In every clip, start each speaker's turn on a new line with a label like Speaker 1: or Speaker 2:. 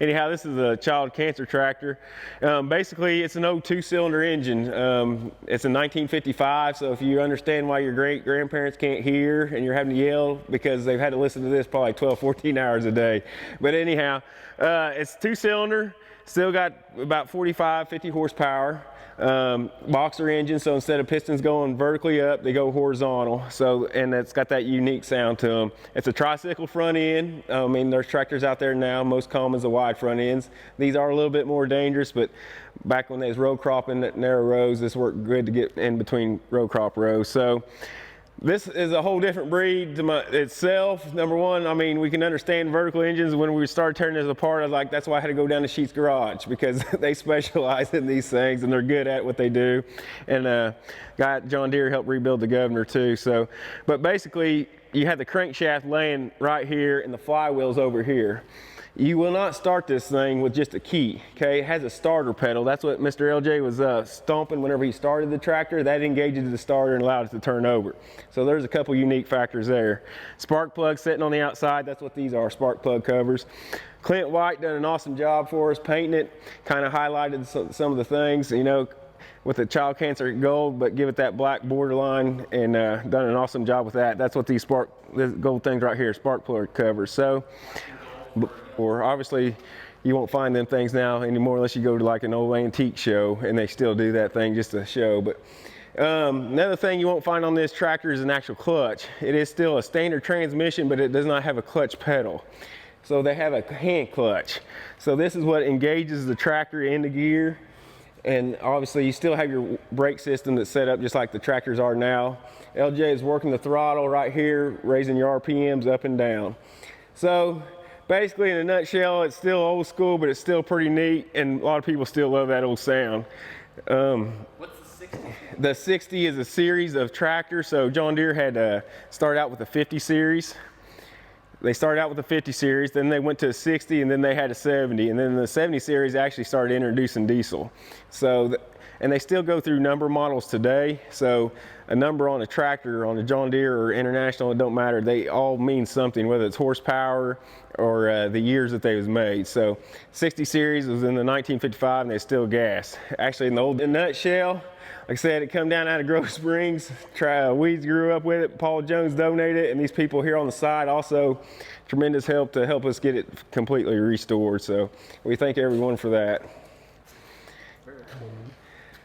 Speaker 1: anyhow, this is a child cancer tractor. Basically, it's an old 2-cylinder engine. It's a 1955, so if you understand why your great-grandparents can't hear and you're having to yell because they've had to listen to this probably 12, 14 hours a day. But anyhow, it's 2-cylinder, still got about 45, 50 horsepower. Boxer engine, so instead of pistons going vertically up, they go horizontal. So, and it's got that unique sound to them. It's a tricycle front end. I mean, there's tractors out there now. Most common is the wide front ends. These are a little bit more dangerous, but back when they was row cropping at narrow rows, this worked good to get in between row crop rows. So this is a whole different breed to itself. Number one, I mean, we can understand vertical engines. When we started tearing this apart, I was like, that's why I had to go down to Sheets Garage, because they specialize in these things and they're good at what they do. And got John Deere helped rebuild the Governor too. So, but basically, you have the crankshaft laying right here and the flywheel's over here. You will not start this thing with just a key, okay? It has a starter pedal. That's what Mr. LJ was stomping whenever he started the tractor. That engages the starter and allows it to turn over. So there's a couple unique factors there. Spark plug sitting on the outside, that's what these are, spark plug covers. Clint White done an awesome job for us painting it, kind of highlighted some of the things, you know, with the child cancer gold, but give it that black borderline, and done an awesome job with that. That's what these gold things right here, spark plug covers. So, or obviously you won't find them things now anymore unless you go to like an old antique show, and they still do that thing just to show. But another thing you won't find on this tractor is an actual clutch. It is still a standard transmission, but it does not have a clutch pedal. So they have a hand clutch. So this is what engages the tractor into gear. And obviously you still have your brake system that's set up just like the tractors are now. LJ is working the throttle right here, raising your RPMs up and down. So basically, in a nutshell, it's still old school, but it's still pretty neat, and a lot of people still love that old sound.
Speaker 2: What's the 60?
Speaker 1: The 60 is a series of tractors. So John Deere had started out with a 50 series. They started out with a 50 series, then they went to a 60, and then they had a 70, and then the 70 series actually started introducing diesel. So, and they still go through number models today. So a number on a tractor, on a John Deere or International, it don't matter. They all mean something, whether it's horsepower or the years that they was made. So 60 series was in the 1955, and they still gas. Actually, in a nutshell, like I said, it come down out of Grove Springs. Weeds grew up with it. Paul Jones donated it, and these people here on the side also tremendous help to help us get it completely restored. So we thank everyone for that.
Speaker 2: Very cool.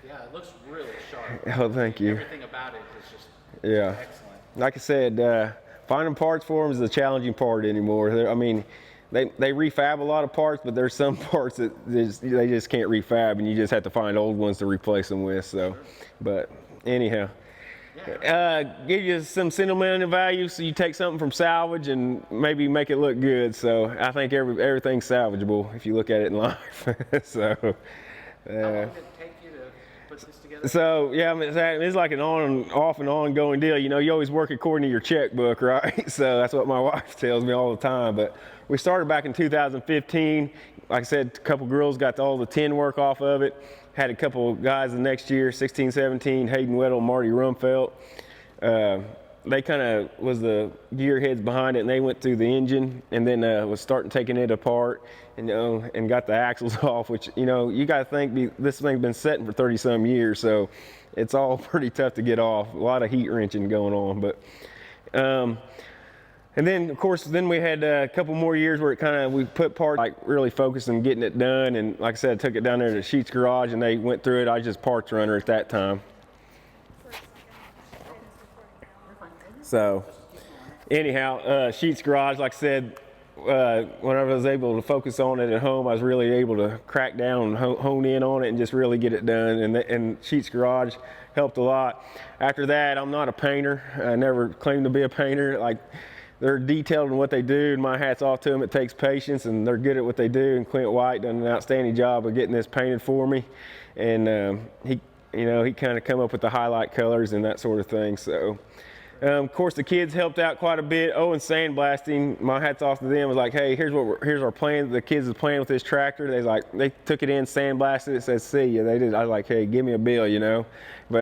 Speaker 2: Yeah, it looks really sharp.
Speaker 1: Oh, thank you.
Speaker 2: Everything about it is just excellent.
Speaker 1: Like I said, finding parts for them is the challenging part anymore. I mean, they refab a lot of parts, but there's some parts that they just can't refab, and you just have to find old ones to replace them with. So, sure. But anyhow, give you some sentimental value. So you take something from salvage and maybe make it look good. So I think everything's salvageable if you look at it in life. So.
Speaker 2: How long did it take you to put this together?
Speaker 1: So yeah, I mean, it's like an off and ongoing deal. You know, you always work according to your checkbook, right? So that's what my wife tells me all the time. But we started back in 2015. Like I said, a couple girls got all the tin work off of it. Had a couple guys the next year, 16, 17, Hayden Weddle and Marty Rumfelt. They kind of was the gearheads behind it, and they went through the engine, and then was starting taking it apart, and, and got the axles off, which, you know, you got to think this thing's been setting for 30 some years, so it's all pretty tough to get off. A lot of heat wrenching going on, but and then of course we had a couple more years where we put parts, like really focused on getting it done, and like I said, I took it down there to Sheets Garage, and they went through it. I was just parts runner at that time. So anyhow, Sheets Garage, like I said, whenever I was able to focus on it at home, I was really able to crack down and hone in on it and just really get it done. And Sheets Garage helped a lot. After that, I'm not a painter. I never claimed to be a painter. Like, they're detailed in what they do, and my hat's off to them. It takes patience, and they're good at what they do. And Clint White done an outstanding job of getting this painted for me. And he kind of come up with the highlight colors and that sort of thing. So. Of course, the kids helped out quite a bit. Oh, and sandblasting, my hat's off to them. It was like, hey, here's our plan. The kids is playing with this tractor. They took it in, sandblasted it, said, see ya. They did. I was like, hey, give me a bill, you know. But